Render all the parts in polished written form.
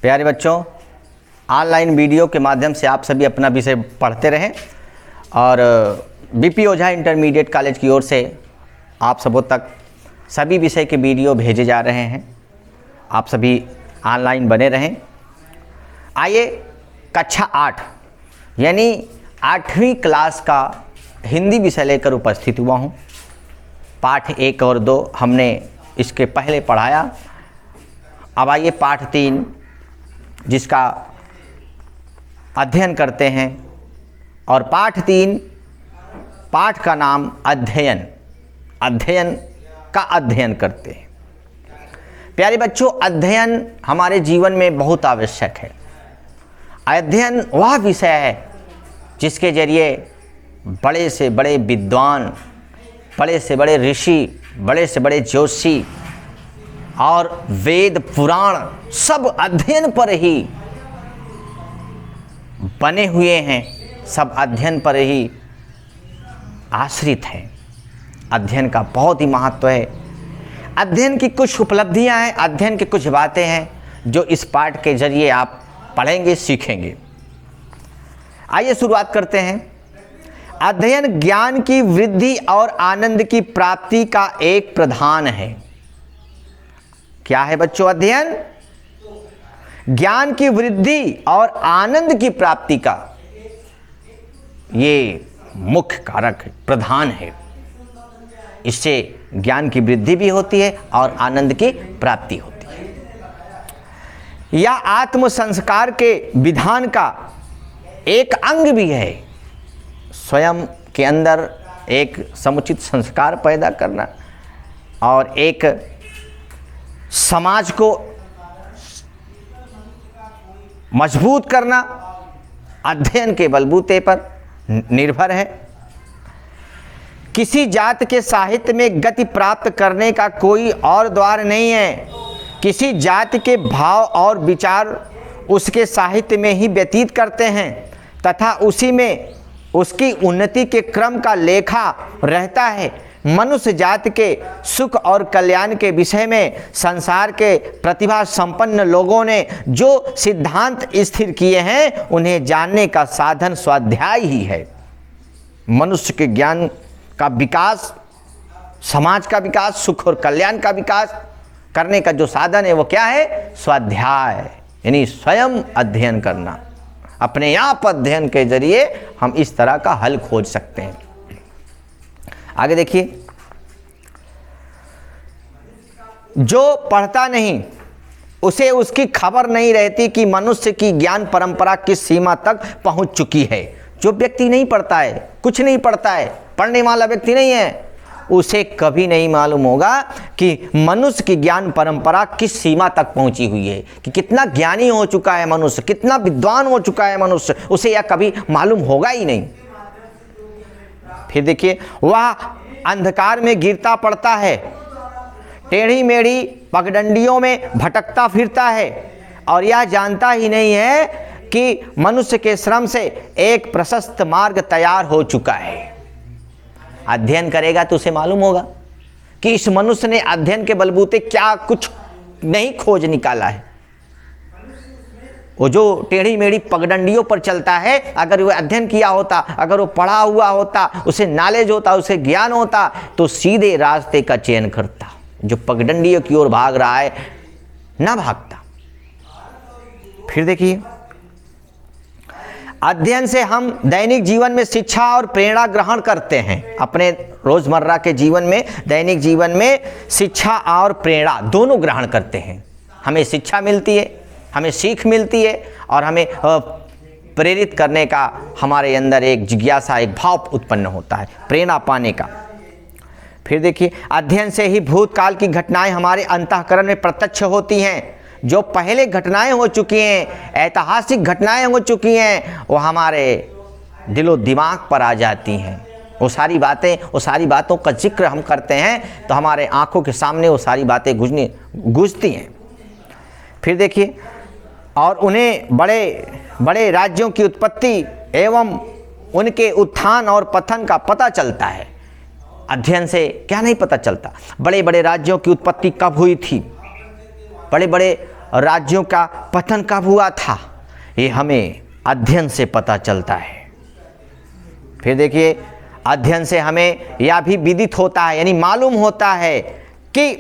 प्यारे बच्चों, online video के माध्यम से आप सभी अपना विषय पढ़ते रहें और बीपी ओझा इंटरमीडिएट कॉलेज की ओर से आप सबों तक सभी विषय के वीडियो भेजे जा रहे हैं। आप सभी ऑनलाइन बने रहें। आइए कक्षा 8 यानी 8वीं क्लास का हिंदी विषय लेकर उपस्थित हुआ हूँ। पाठ 1 और 2 हमने इसके पहले पढ़ाया। अब आइए पाठ 3 जिसका अध्ययन करते हैं। और पाठ 3 पाठ का नाम अध्ययन का अध्ययन करते हैं। प्यारे बच्चों, अध्ययन हमारे जीवन में बहुत आवश्यक है। अध्ययन वह विषय है जिसके जरिए बड़े से बड़े विद्वान, बड़े से बड़े ऋषि, बड़े से बड़े ज्योतिषी और वेद पुराण सब अध्ययन पर ही बने हुए हैं, सब अध्ययन पर ही आश्रित हैं। अध्ययन का बहुत ही महत्व है। अध्ययन की कुछ उपलब्धियां हैं, अध्ययन की कुछ बातें हैं जो इस पाठ के जरिए आप पढ़ेंगे, सीखेंगे। आइए शुरुआत करते हैं। अध्ययन ज्ञान की वृद्धि और आनंद की प्राप्ति का एक प्रधान है। क्या है बच्चों? अध्ययन ज्ञान की वृद्धि और आनंद की प्राप्ति का ये मुख्य कारक है, प्रधान है। इससे ज्ञान की वृद्धि भी होती है और आनंद की प्राप्ति होती है। यह आत्म संस्कार के विधान का एक अंग भी है। स्वयं के अंदर एक समुचित संस्कार पैदा करना और एक समाज को मजबूत करना अध्ययन के बलबूते पर निर्भर है। किसी जात के साहित्य में गति प्राप्त करने का कोई और द्वार नहीं है। किसी जात के भाव और विचार उसके साहित्य में ही व्यतीत करते हैं तथा उसी में उसकी उन्नति के क्रम का लेखा रहता है। मनुष्य जाति के सुख और कल्याण के विषय में संसार के प्रतिभा संपन्न लोगों ने जो सिद्धांत स्थिर किए हैं उन्हें जानने का साधन स्वाध्याय ही है। मनुष्य के ज्ञान का विकास, समाज का विकास, सुख और कल्याण का विकास करने का जो साधन है वो क्या है? स्वाध्याय, यानी स्वयं अध्ययन करना। अपने आप अध्ययन के जरिए हम इस तरह का हल खोज सकते हैं। आगे देखिए, जो पढ़ता नहीं उसे उसकी खबर नहीं रहती कि मनुष्य की ज्ञान परंपरा किस सीमा तक पहुंच चुकी है। जो व्यक्ति नहीं पढ़ता है, कुछ नहीं पढ़ता है, पढ़ने वाला व्यक्ति नहीं है, उसे कभी नहीं मालूम होगा कि मनुष्य की ज्ञान परंपरा किस सीमा तक पहुंची हुई है, कि कितना ज्ञानी हो चुका है मनुष्य, कितना विद्वान हो चुका है मनुष्य, उसे यह कभी मालूम होगा ही नहीं। फिर देखिए, वह अंधकार में गिरता पड़ता है, टेढ़ी मेढ़ी पगडंडियों में भटकता फिरता है और यह जानता ही नहीं है कि मनुष्य के श्रम से एक प्रशस्त मार्ग तैयार हो चुका है। अध्ययन करेगा तो उसे मालूम होगा कि इस मनुष्य ने अध्ययन के बलबूते क्या कुछ नहीं खोज निकाला है। वो जो टेढ़ी मेढ़ी पगडंडियों पर चलता है, अगर वो अध्ययन किया होता, अगर वो पढ़ा हुआ होता, उसे नॉलेज होता, उसे ज्ञान होता, तो सीधे रास्ते का चयन करता। जो पगडंडियों की ओर भाग रहा है ना भागता। फिर देखिए, अध्ययन से हम दैनिक जीवन में शिक्षा और प्रेरणा ग्रहण करते हैं। अपने रोजमर्रा के जीवन में, दैनिक जीवन में शिक्षा और प्रेरणा दोनों ग्रहण करते हैं। हमें शिक्षा मिलती है, हमें सीख मिलती है और हमें प्रेरित करने का हमारे अंदर एक जिज्ञासा, एक भाव उत्पन्न होता है प्रेरणा पाने का। फिर देखिए, अध्ययन से ही भूतकाल की घटनाएं हमारे अंतःकरण में प्रत्यक्ष होती हैं। जो पहले घटनाएं हो चुकी हैं, ऐतिहासिक घटनाएं हो चुकी हैं, वो हमारे दिलो दिमाग पर आ जाती हैं। वो सारी बातों का जिक्र हम करते हैं तो हमारे आंखों के सामने वो सारी बातें गूंजती हैं। फिर देखिए, और उन्हें बड़े बड़े राज्यों की उत्पत्ति एवं उनके उत्थान और पतन का पता चलता है। अध्ययन से क्या नहीं पता चलता? बड़े बड़े राज्यों की उत्पत्ति कब हुई थी, बड़े बड़े राज्यों का पतन कब हुआ था, ये हमें अध्ययन से पता चलता है। फिर देखिए, अध्ययन से हमें यह भी विदित होता है, यानी मालूम होता है कि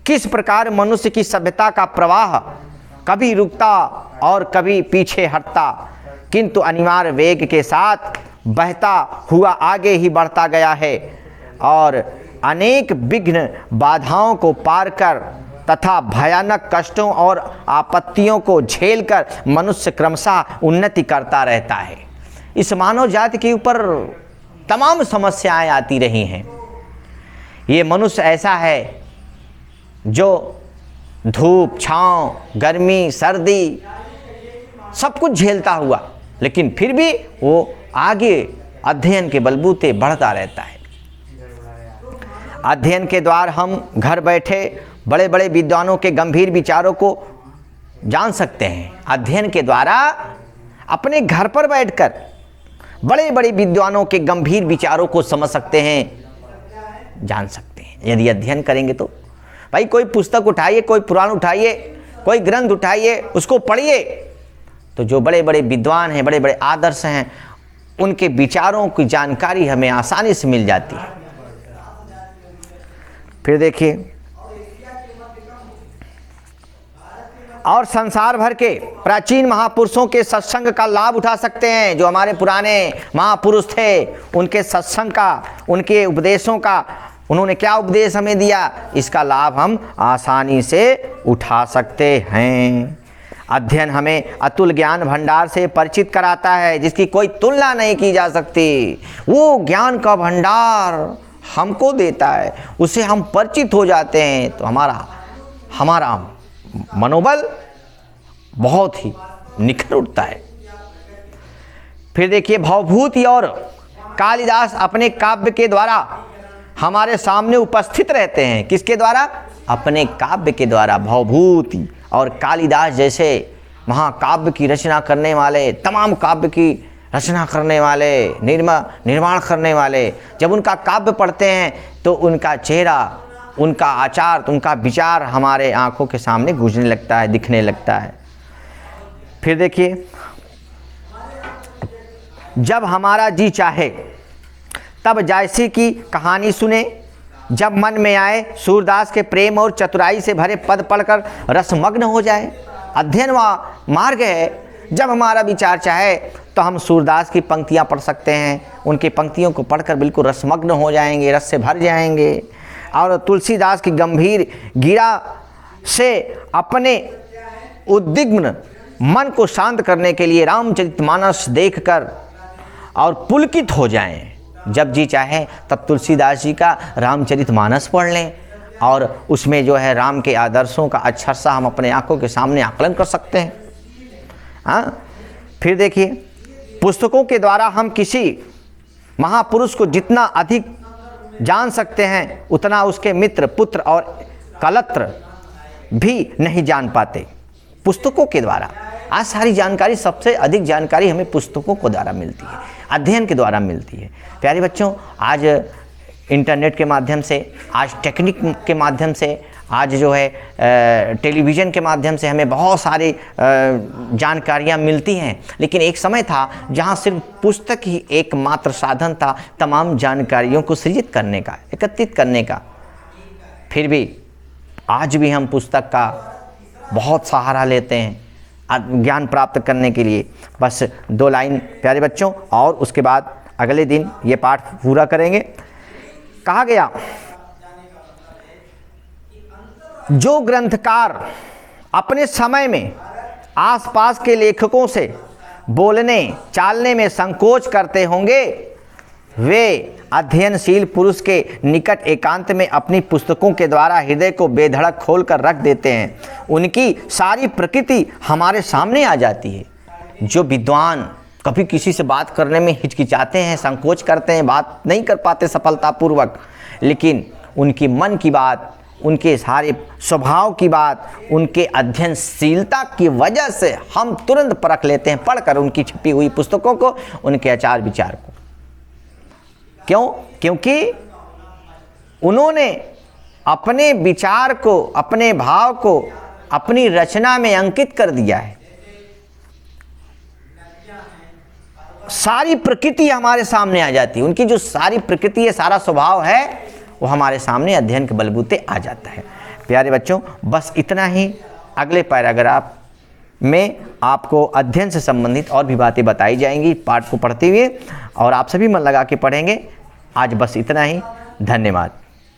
किस प्रकार मनुष्य की सभ्यता का प्रवाह कभी रुकता और कभी पीछे हटता, किंतु अनिवार्य वेग के साथ बहता हुआ आगे ही बढ़ता गया है और अनेक विघ्न बाधाओं को पार कर तथा भयानक कष्टों और आपत्तियों को झेलकर मनुष्य क्रमशः उन्नति करता रहता है। इस मानव जाति के ऊपर तमाम समस्याएं आती रही हैं। ये मनुष्य ऐसा है जो धूप, छांव, गर्मी, सर्दी सब कुछ झेलता हुआ, लेकिन फिर भी वो आगे अध्ययन के बलबूते बढ़ता रहता है। अध्ययन के द्वारा हम घर बैठे बड़े बड़े विद्वानों के गंभीर विचारों को जान सकते हैं। अध्ययन के द्वारा अपने घर पर बैठकर बड़े बड़े विद्वानों के गंभीर विचारों को समझ सकते हैं, जान सकते हैं, यदि अध्ययन करेंगे तो। भाई कोई पुस्तक उठाइए, कोई पुराण उठाइए, कोई ग्रंथ उठाइए, उसको पढ़िए, तो जो बड़े बड़े विद्वान हैं, बड़े बड़े आदर्श हैं, उनके विचारों की जानकारी हमें आसानी से मिल जाती है। फिर देखिए, और संसार भर के प्राचीन महापुरुषों के सत्संग का लाभ उठा सकते हैं। जो हमारे पुराने महापुरुष थे, उनके सत्संग का, उनके उपदेशों का, उन्होंने क्या उपदेश हमें दिया, इसका लाभ हम आसानी से उठा सकते हैं। अध्ययन हमें अतुल ज्ञान भंडार से परिचित कराता है, जिसकी कोई तुलना नहीं की जा सकती। वो ज्ञान का भंडार हमको देता है, उससे हम परिचित हो जाते हैं, तो हमारा मनोबल बहुत ही निखर उठता है। फिर देखिए, भवभूति और कालिदास अपने काव्य के द्वारा हमारे सामने उपस्थित रहते हैं। किसके द्वारा? अपने काव्य के द्वारा। भवभूति और कालिदास जैसे महाकाव्य की रचना करने वाले, तमाम काव्य की रचना करने वाले, निर्माण करने वाले, जब उनका काव्य पढ़ते हैं तो उनका चेहरा, उनका आचार, उनका विचार हमारे आंखों के सामने गूंजने लगता है, दिखने लगता है। फिर देखिए, जब हमारा जी चाहे तब जैसी की कहानी सुने, जब मन में आए सूरदास के प्रेम और चतुराई से भरे पद पढ़कर रसमग्न हो जाए। अध्ययन व मार्ग है, जब हमारा विचार चाहे तो हम सूरदास की पंक्तियां पढ़ सकते हैं, उनकी पंक्तियों को पढ़कर बिल्कुल रसमग्न हो जाएंगे, रस से भर जाएंगे। और तुलसीदास की गंभीर गीरा से अपने उद्विग्न मन को शांत करने के लिए रामचरितमानस देखकर और पुलकित हो जाएं। जब जी चाहे तब तुलसीदास जी का रामचरितमानस पढ़ लें और उसमें जो है राम के आदर्शों का अक्षर सा हम अपने आंखों के सामने आकलन कर सकते हैं। हाँ, फिर देखिए, पुस्तकों के द्वारा हम किसी महापुरुष को जितना अधिक जान सकते हैं, उतना उसके मित्र, पुत्र और कलत्र भी नहीं जान पाते। पुस्तकों के द्वारा आज सारी जानकारी, सबसे अधिक जानकारी हमें पुस्तकों के द्वारा मिलती है, अध्ययन के द्वारा मिलती है। प्यारे बच्चों, आज इंटरनेट के माध्यम से, आज टेक्निक के माध्यम से, आज जो है टेलीविज़न के माध्यम से हमें बहुत सारी जानकारियाँ मिलती हैं। लेकिन एक समय था जहाँ सिर्फ पुस्तक ही एकमात्र साधन था तमाम जानकारियों को सृजित करने का, एकत्रित करने का। फिर भी आज भी हम पुस्तक का बहुत सहारा लेते हैं ज्ञान प्राप्त करने के लिए। बस 2 लाइन प्यारे बच्चों, और उसके बाद अगले दिन ये पाठ पूरा करेंगे। कहा गया, जो ग्रंथकार अपने समय में आसपास के लेखकों से बोलने चालने में संकोच करते होंगे, वे अध्ययनशील पुरुष के निकट एकांत में अपनी पुस्तकों के द्वारा हृदय को बेधड़क खोल कर रख देते हैं। उनकी सारी प्रकृति हमारे सामने आ जाती है। जो विद्वान कभी किसी से बात करने में हिचकिचाते हैं, संकोच करते हैं, बात नहीं कर पाते सफलतापूर्वक, लेकिन उनकी मन की बात, उनके सारे स्वभाव की बात, उनके अध्ययनशीलता की वजह से हम तुरंत परख लेते हैं, पढ़कर उनकी छपी हुई पुस्तकों को, उनके आचार विचार को। क्यों? क्योंकि उन्होंने अपने विचार को, अपने भाव को अपनी रचना में अंकित कर दिया है। सारी प्रकृति हमारे सामने आ जाती है, उनकी जो सारी प्रकृति है, सारा स्वभाव है, वो हमारे सामने अध्ययन के बलबूते आ जाता है। प्यारे बच्चों, बस इतना ही। अगले पैराग्राफ में आपको अध्ययन से संबंधित और भी बातें बताई जाएंगी पाठ को पढ़ते हुए, और आप सभी मन लगा के पढ़ेंगे। आज बस इतना ही। धन्यवाद।